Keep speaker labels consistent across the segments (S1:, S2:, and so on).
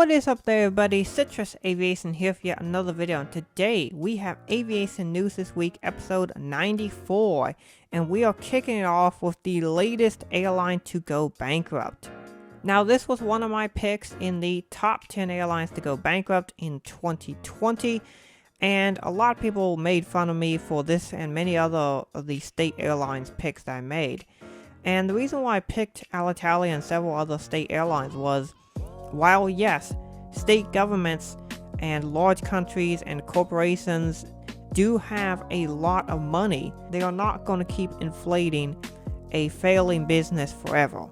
S1: What is up there, everybody? Citrus Aviation here for yet another video, and today we have Aviation News This Week episode 94, and we are kicking it off with the latest airline to go bankrupt. Now, this was one of my picks in the top 10 airlines to go bankrupt in 2020, and a lot of people made fun of me for this and many other of the state airlines picks that I made. And the reason why I picked Alitalia and several other state airlines was, while yes, state governments and large countries and corporations do have a lot of money, they are not going to keep inflating a failing business forever.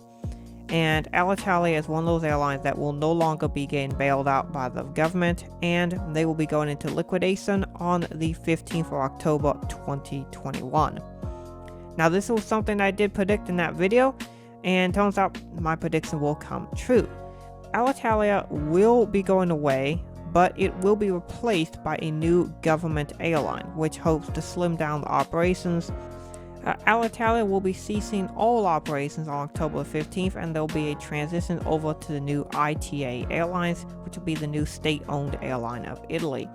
S1: And Alitalia is one of those airlines that will no longer be getting bailed out by the government, and they will be going into liquidation on the 15th of October 2021. Now, this was something I did predict in that video, and turns out my prediction will come true. Alitalia will be going away, but it will be replaced by a new government airline, which hopes to slim down the operations. Alitalia will be ceasing all operations on October 15th, and there will be a transition over to the new ITA Airlines, which will be the new state-owned airline of Italy.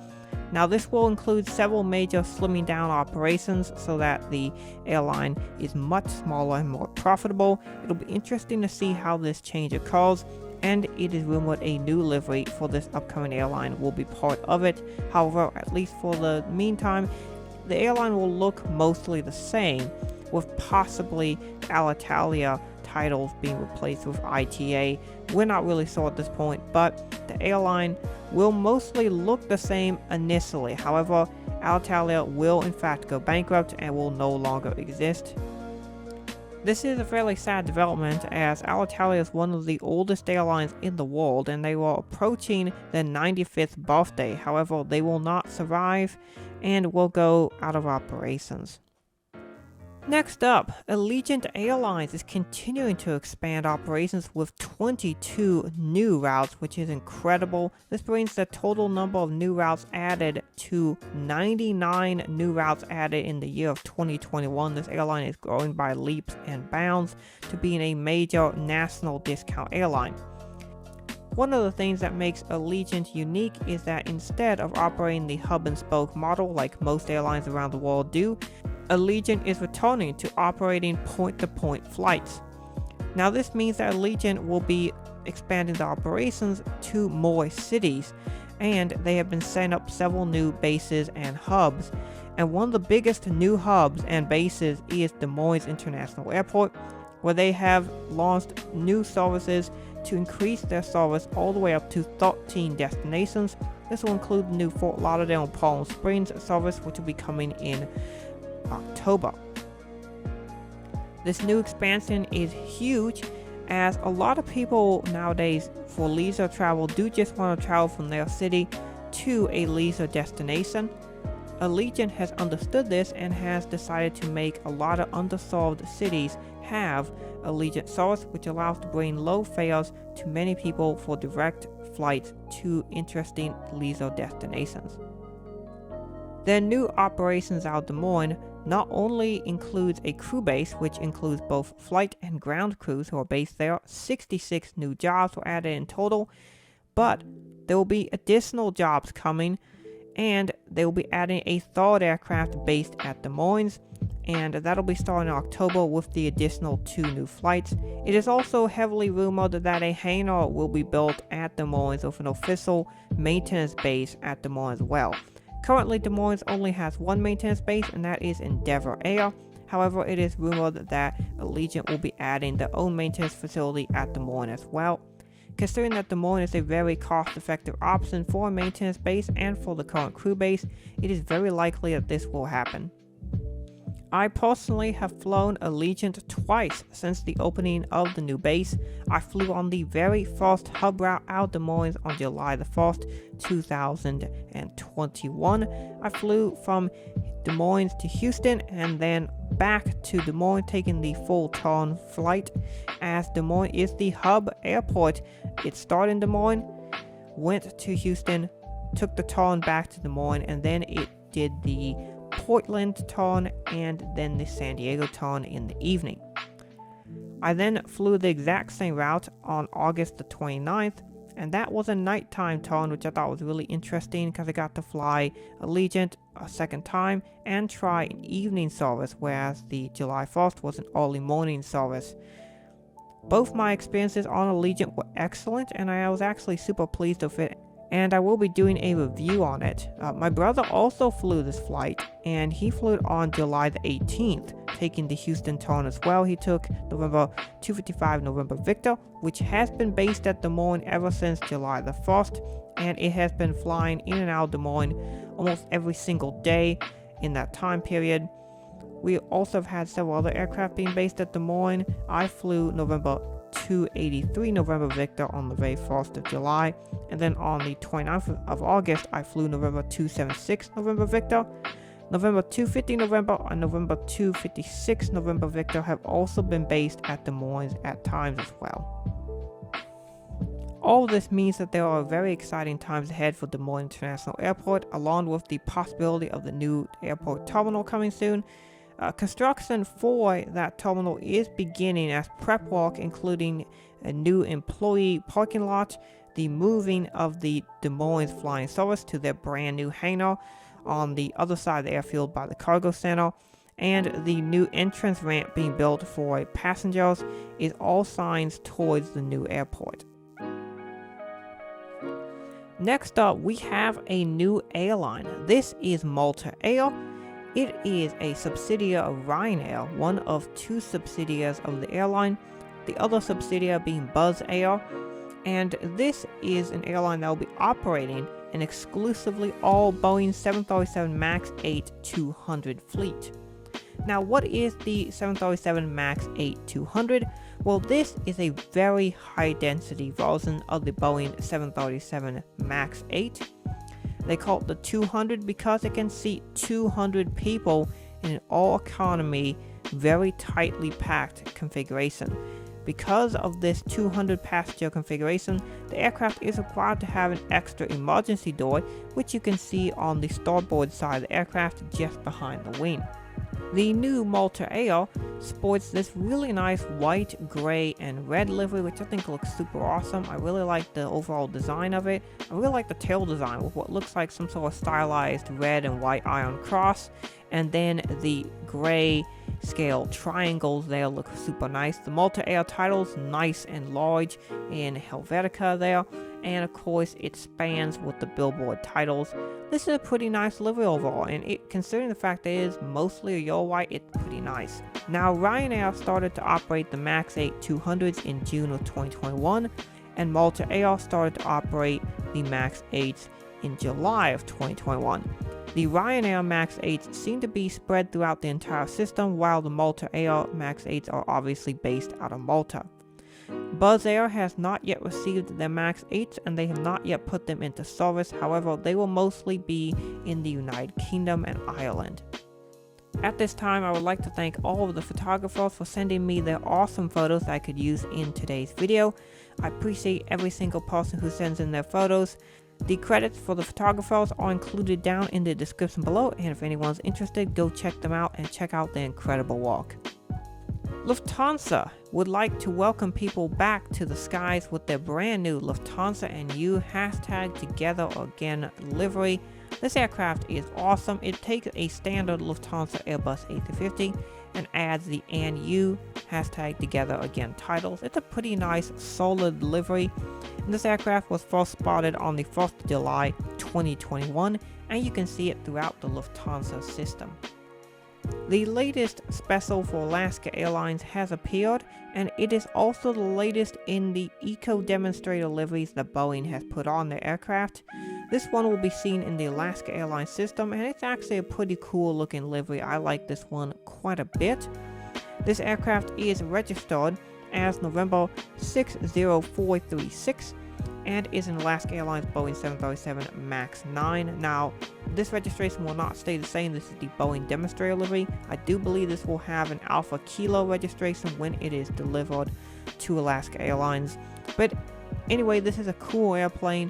S1: Now, this will include several major slimming down operations so that the airline is much smaller and more profitable. It'll be interesting to see how this change occurs, and it is rumored a new livery for this upcoming airline will be part of it. However, at least for the meantime, the airline will look mostly the same, with possibly Alitalia titles being replaced with ITA. We're not really sure at this point, but the airline will mostly look the same initially. However, Alitalia will in fact go bankrupt and will no longer exist. This is a fairly sad development, as Alitalia is one of the oldest airlines in the world, and they were approaching their 95th birthday. However, they will not survive and will go out of operations. Next up, Allegiant Airlines is continuing to expand operations with 22 new routes, which is incredible. This brings the total number of new routes added to 99 new routes added in the year of 2021. This airline is growing by leaps and bounds to being a major national discount airline. One of the things that makes Allegiant unique is that instead of operating the hub and spoke model like most airlines around the world do, Allegiant is returning to operating point-to-point flights. Now, this means that Allegiant will be expanding the operations to more cities, and they have been setting up several new bases and hubs. And one of the biggest new hubs and bases is Des Moines International Airport, where they have launched new services to increase their service all the way up to 13 destinations. This will include the new Fort Lauderdale and Palm Springs service, which will be coming in October. This new expansion is huge, as a lot of people nowadays for leisure travel do just want to travel from their city to a leisure destination. Allegiant has understood this and has decided to make a lot of underserved cities have Allegiant service, which allows to bring low fares to many people for direct flights to interesting leisure destinations. Their new operations out of Des Moines not only includes a crew base, which includes both flight and ground crews who are based there. 66 new jobs were added in total, but there will be additional jobs coming, and they will be adding a third aircraft based at Des Moines, and that'll be starting in October with the additional 2 new flights. It is also heavily rumored that a hangar will be built at Des Moines with an official maintenance base at Des Moines as well. Currently, Des Moines only has one maintenance base, and that is Endeavor Air. However, it is rumored that Allegiant will be adding their own maintenance facility at Des Moines as well. Considering that Des Moines is a very cost-effective option for a maintenance base and for the current crew base, it is very likely that this will happen. I personally have flown Allegiant twice since the opening of the new base. I flew on the very first hub route out of Des Moines on July the 1st, 2021. I flew from Des Moines to Houston and then back to Des Moines, taking the full turn flight, as Des Moines is the hub airport. It started in Des Moines, went to Houston, took the turn back to Des Moines, and then it did the Portland turn and then the San Diego turn in the evening. I then flew the exact same route on August the 29th And that was a nighttime turn, which I thought was really interesting because I got to fly Allegiant a second time and try an evening service, whereas the July 1st was an early morning service. Both my experiences on Allegiant were excellent, and I was actually super pleased with it, and I will be doing a review on it. My brother also flew this flight, and he flew it on July the 18th, taking the Houston turn as well. He took November 255 November Victor, which has been based at Des Moines ever since July the 1st, and it has been flying in and out of Des Moines almost every single day in that time period. We also have had several other aircraft being based at Des Moines. I flew November 283 November Victor on the very 1st of July, and then on the 29th of August I flew November 276 November Victor. November 250 November and November 256 November Victor have also been based at Des Moines at times as well. All of this means that there are very exciting times ahead for Des Moines International Airport, along with the possibility of the new airport terminal coming soon. Construction for that terminal is beginning as prep work, including a new employee parking lot, the moving of the Des Moines flying service to their brand new hangar on the other side of the airfield by the cargo center, and the new entrance ramp being built for passengers is all signs towards the new airport. Next up, we have a new airline. This is Malta Air. It is a subsidiary of Ryanair, one of two subsidiaries of the airline, the other subsidiary being Buzz Air, and this is an airline that will be operating an exclusively all Boeing 737 MAX 8-200 fleet. Now, what is the 737 MAX 8-200? Well, this is a very high density version of the Boeing 737 MAX 8. They call it the 200 because it can seat 200 people in an all-economy, very tightly packed configuration. Because of this 200 passenger configuration, the aircraft is required to have an extra emergency door, which you can see on the starboard side of the aircraft just behind the wing. The new Malta Air sports this really nice white, gray, and red livery, which I think looks super awesome. I really like the overall design of it. I really like the tail design with what looks like some sort of stylized red and white iron cross, and then the gray scale triangles there look super nice. The Malta Air title's nice and large in Helvetica there, and of course it spans with the billboard titles. This is a pretty nice livery overall, and considering the fact that it is mostly a yellow white, it's pretty nice. Now, Ryanair started to operate the MAX 8-200s in June of 2021, and Malta Air started to operate the MAX 8s in July of 2021. The Ryanair MAX 8s seem to be spread throughout the entire system, while the Malta Air MAX 8s are obviously based out of Malta. Buzz Air has not yet received their MAX 8s, and they have not yet put them into service. However, they will mostly be in the United Kingdom and Ireland. At this time, I would like to thank all of the photographers for sending me their awesome photos I could use in today's video. I appreciate every single person who sends in their photos. The credits for the photographers are included down in the description below, and if anyone's interested, go check them out and check out their incredible work. Lufthansa would like to welcome people back to the skies with their brand new Lufthansa and You #TogetherAgain livery. This aircraft is awesome. It takes a standard Lufthansa Airbus A350 and adds the "and you" #TogetherAgain titles. It's a pretty nice, solid livery. And this aircraft was first spotted on the 1st of July 2021, and you can see it throughout the Lufthansa system. The latest special for Alaska Airlines has appeared, and it is also the latest in the Eco Demonstrator liveries that Boeing has put on their aircraft. This one will be seen in the Alaska Airlines system, and it's actually a pretty cool looking livery. I like this one quite a bit. This aircraft is registered as November 60436 and is an Alaska Airlines Boeing 737 MAX 9. Now, this registration will not stay the same. This is the Boeing demonstrator livery. I do believe this will have an Alpha Kilo registration when it is delivered to Alaska Airlines. But anyway, this is a cool airplane,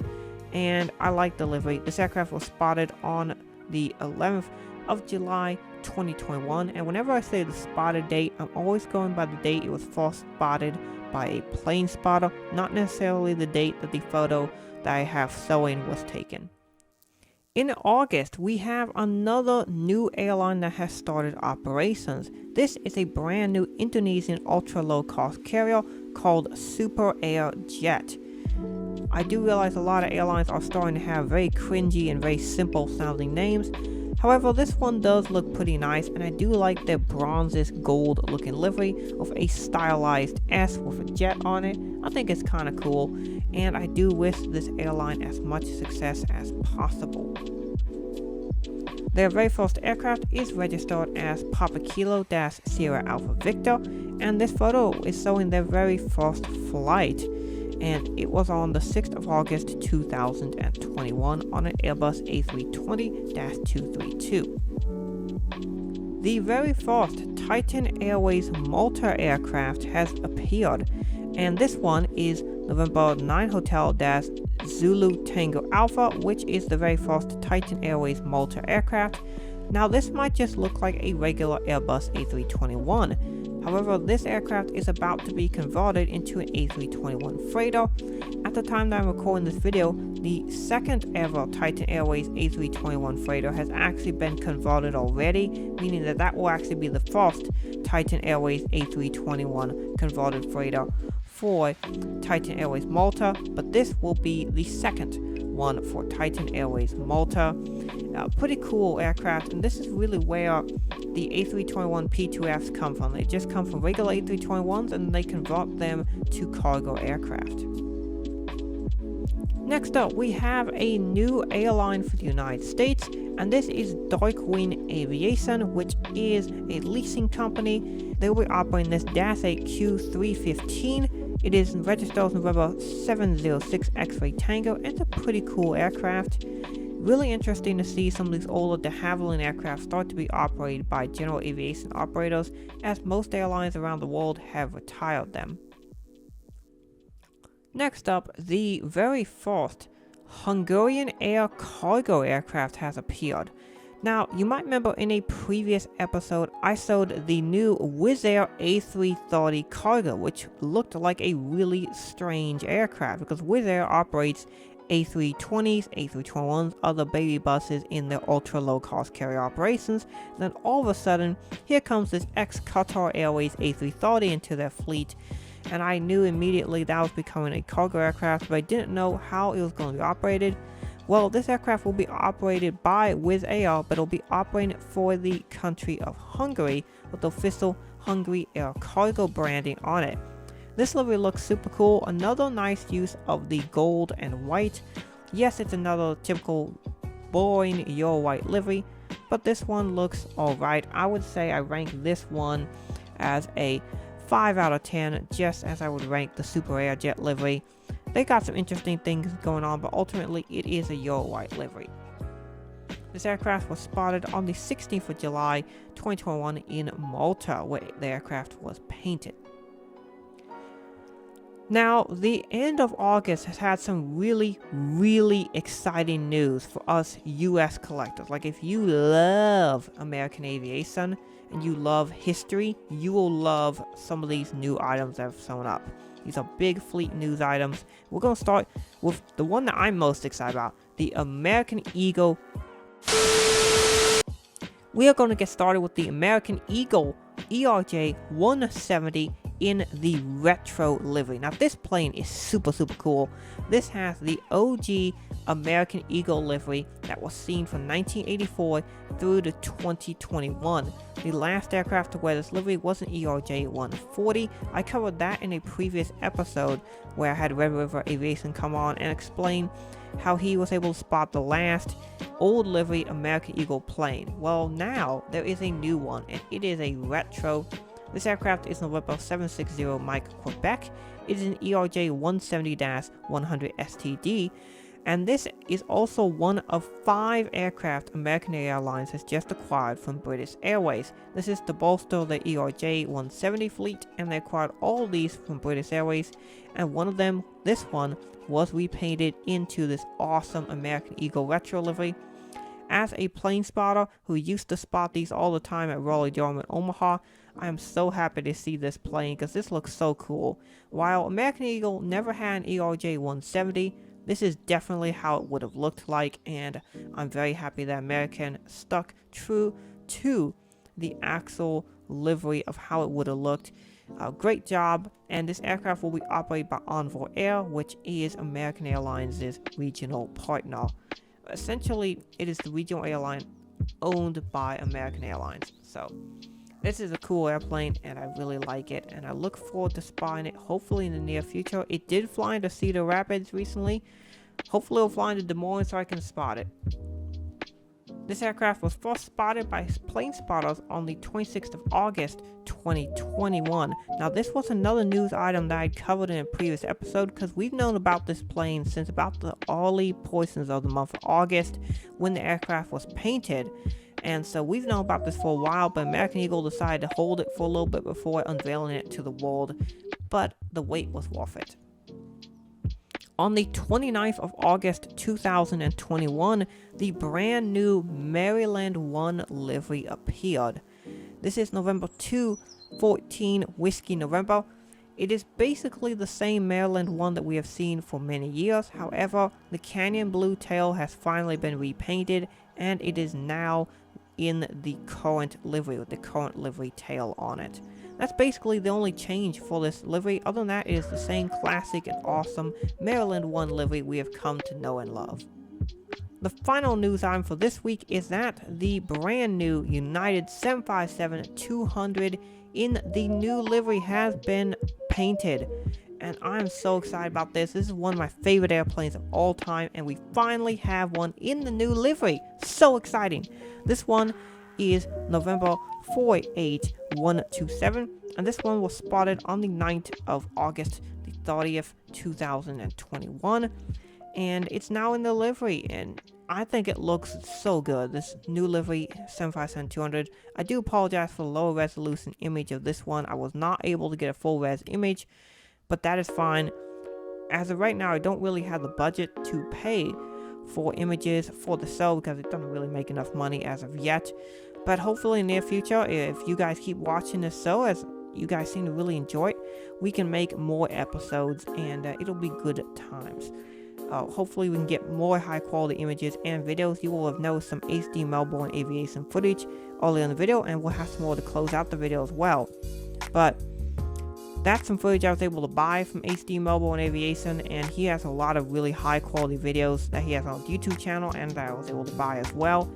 S1: and I like the livery. This aircraft was spotted on the 11th of July 2021, and whenever I say the spotted date, I'm always going by the date it was first spotted by a plane spotter, not necessarily the date that the photo that I have showing was taken. In August, we have another new airline that has started operations. This is a brand new Indonesian ultra low cost carrier called Super Air Jet. I do realize a lot of airlines are starting to have very cringy and very simple sounding names. However, this one does look pretty nice, and I do like their bronzish gold looking livery with a stylized S with a jet on it. I think it's kind of cool, and I do wish this airline as much success as possible. Their very first aircraft is registered as Papa Kilo Sierra Alpha Victor, and this photo is showing their very first flight, and it was on the 6th of August 2021 on an Airbus A320-232. The very first Titan Airways Malta aircraft has appeared, and this one is November 9 Hotel Zulu Tango Alpha, which is the very first Titan Airways Malta aircraft. Now this might just look like a regular Airbus A321. However, this aircraft is about to be converted into an A321 freighter. At the time that I'm recording this video, the second ever Titan Airways A321 freighter has actually been converted already, meaning that that will actually be the first Titan Airways A321 converted freighter for Titan Airways Malta, but this will be the second one for Titan Airways Malta. Pretty cool aircraft, and this is really where the A321 P2Fs come from. They just come from regular A321s and they convert them to cargo aircraft. Next up, we have a new airline for the United States, and this is Darkwing Aviation, which is a leasing company. They will be operating this Dash 8 Q315. It is registered November 706 X-Ray Tango. It's a pretty cool aircraft. Really interesting to see some of these older de Havilland aircraft start to be operated by general aviation operators, as most airlines around the world have retired them. Next up, the very first Hungarian Air cargo aircraft has appeared. Now, you might remember in a previous episode, I showed the new Wizz Air A330 cargo, which looked like a really strange aircraft because Wizz Air operates A320s, A321s, other baby buses in their ultra low cost carrier operations. Then all of a sudden, here comes this ex-Qatar Airways A330 into their fleet, and I knew immediately that was becoming a cargo aircraft, but I didn't know how it was going to be operated. Well, this aircraft will be operated by Wizz Air, but it'll be operated for the country of Hungary with the official Hungary Air Cargo branding on it. This livery looks super cool. Another nice use of the gold and white. Yes, it's another typical boring Euro white livery, but this one looks alright. I would say I rank this one as a 5 out of 10, just as I would rank the Super Air Jet livery. They got some interesting things going on, but ultimately it is a Euro white livery. This aircraft was spotted on the 16th of July 2021 in Malta, where the aircraft was painted. Now, the end of August has had some really exciting news for us US collectors. Like, if you love American aviation and you love history, you will love some of these new items that have shown up. These are big fleet news items. We're going to start with the one that I'm most excited about, the American Eagle. We are going to get started with the American Eagle ERJ 170 in the retro livery. Now this plane is super cool. This has the OG American Eagle livery that was seen from 1984 through to 2021. The last aircraft to wear this livery was an ERJ 140. I covered that in a previous episode where I had Red River Aviation come on and explain how he was able to spot the last old livery American Eagle plane. Well, now there is a new one, and it is a retro. This aircraft is November 760 Mike, Quebec. It is an ERJ 170-100 STD, and this is also one of 5 aircraft American Airlines has just acquired from British Airways. This is to bolster the ERJ 170 fleet, and they acquired all these from British Airways, and one of them, this one, was repainted into this awesome American Eagle retro livery. As a plane spotter who used to spot these all the time at Raleigh-Durham and Omaha, I am so happy to see this plane because this looks so cool. While American Eagle never had an ERJ 170, this is definitely how it would have looked like, and I'm very happy that American stuck true to the actual livery of how it would have looked. Great job, and this aircraft will be operated by Envoy Air, which is American Airlines' regional partner. Essentially, it is the regional airline owned by American Airlines. So this is a cool airplane, and I really like it, and I look forward to spotting it hopefully in the near future. It did fly into Cedar Rapids recently. Hopefully it'll fly into Des Moines so I can spot it. This aircraft was first spotted by plane spotters on the 26th of August 2021. Now this was another news item that I covered in a previous episode because we've known about this plane since about the early portions of the month of August when the aircraft was painted. And so we've known about this for a while, but American Eagle decided to hold it for a little bit before unveiling it to the world, but the wait was worth it. On the 29th of August 2021, the brand new Maryland 1 livery appeared. This is November 214 Whiskey November. It is basically the same Maryland 1 that we have seen for many years. However, the canyon blue tail has finally been repainted, and it is now in the current livery with the current livery tail on it. That's basically the only change for this livery. Other than that, it is the same classic and awesome Maryland 1 livery we have come to know and love. The final news item for this week is that the brand new United 757-200 in the new livery has been painted. And I'm so excited about this. This is one of my favorite airplanes of all time, and we finally have one in the new livery. So exciting. This one is November 48127, and this one was spotted on the 9th of August the 30th 2021, and it's now in the livery, and I think it looks so good. This new livery 757-200. I do apologize for the lower resolution image of this one. I was not able to get a full res image, but that is fine. As of right now, I don't really have the budget to pay for images for the show because it doesn't really make enough money as of yet. But hopefully in the near future, if you guys keep watching this show, as you guys seem to really enjoy it, we can make more episodes, and it'll be good times. Hopefully we can get more high quality images and videos. You will have noticed some HD Melbourne Aviation footage earlier in the video, and we'll have some more to close out the video as well. But that's some footage I was able to buy from HD Melbourne Aviation, and he has a lot of really high quality videos that he has on his YouTube channel and that I was able to buy as well.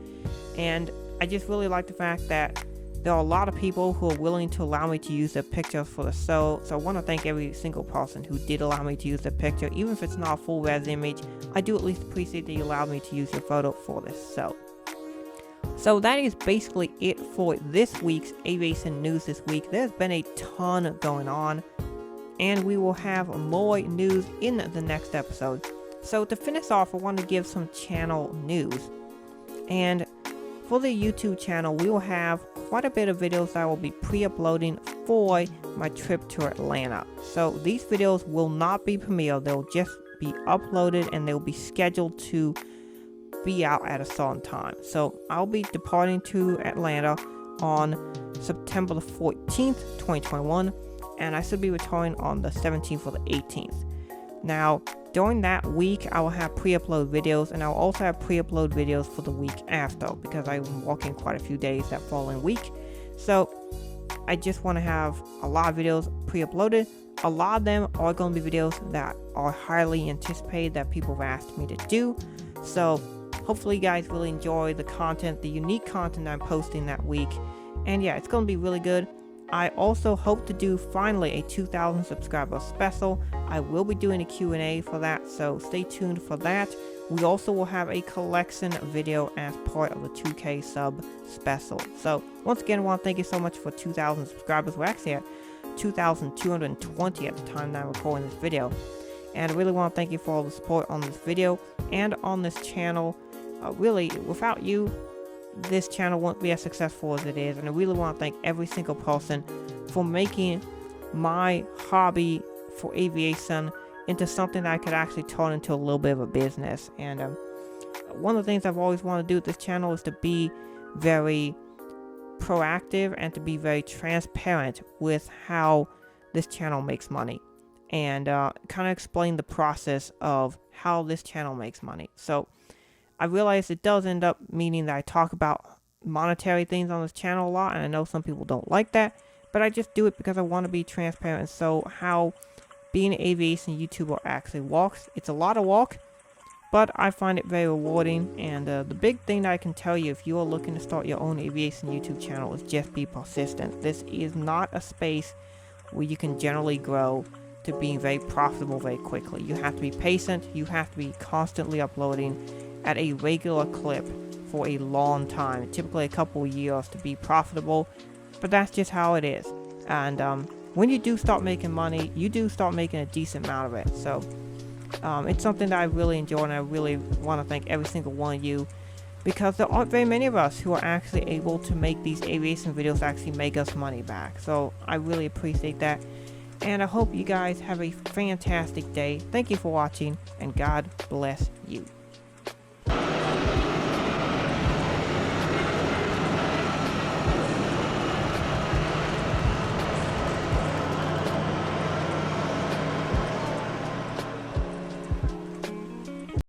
S1: And I just really like the fact that there are a lot of people who are willing to allow me to use their pictures for the show. So I want to thank every single person who did allow me to use their picture. Even if it's not a full res image, I do at least appreciate that you allowed me to use your photo for this show. So that is basically it for this week's Aviation News this week. There's been a ton going on, and we will have more news in the next episode. So to finish off, I want to give some channel news. And for the YouTube channel, we will have quite a bit of videos that I will be pre-uploading for my trip to Atlanta. So these videos will not be premiered, they'll just be uploaded and they'll be scheduled to be out at a certain time. So I'll be departing to Atlanta on September the 14th, 2021, and I should be returning on the 17th or the 18th. Now, during that week, I will have pre-upload videos, and I'll also have pre-upload videos for the week after, because I'm working quite a few days that following week. So I just want to have a lot of videos pre-uploaded. A lot of them are going to be videos that are highly anticipated that people have asked me to do. So hopefully you guys really enjoy the content, the unique content I'm posting that week. And yeah, it's going to be really good. I also hope to do finally a 2,000 subscriber special. I will be doing a Q&A for that, so stay tuned for that. We also will have a collection video as part of the 2K sub special. So once again, I want to thank you so much for 2,000 subscribers. We're actually at 2,220 at the time that I'm recording this video. And I really want to thank you for all the support on this video and on this channel. Really, without you, this channel won't be as successful as it is, and I really want to thank every single person for making my hobby for aviation into something that I could actually turn into a little bit of a business. And one of the things I've always wanted to do with this channel is to be very proactive and to be very transparent with how this channel makes money, and kind of explain the process of how this channel makes money. So I realize it does end up meaning that I talk about monetary things on this channel a lot, and I know some people don't like that, but I just do it because I want to be transparent. So how being an aviation YouTuber actually walks, it's a lot of walk, but I find it very rewarding. And the big thing that I can tell you if you are looking to start your own aviation YouTube channel is just be persistent. This is not a space where you can generally grow to being very profitable very quickly. You have to be patient. You have to be constantly uploading at a regular clip for a long time, typically a couple of years to be profitable, but that's just how it is. And when you do start making money, you do start making a decent amount of it. So it's something that I really enjoy, and I really want to thank every single one of you, because there aren't very many of us who are actually able to make these aviation videos actually make us money back. So I really appreciate that, and I hope you guys have a fantastic day. Thank you for watching, and God bless you.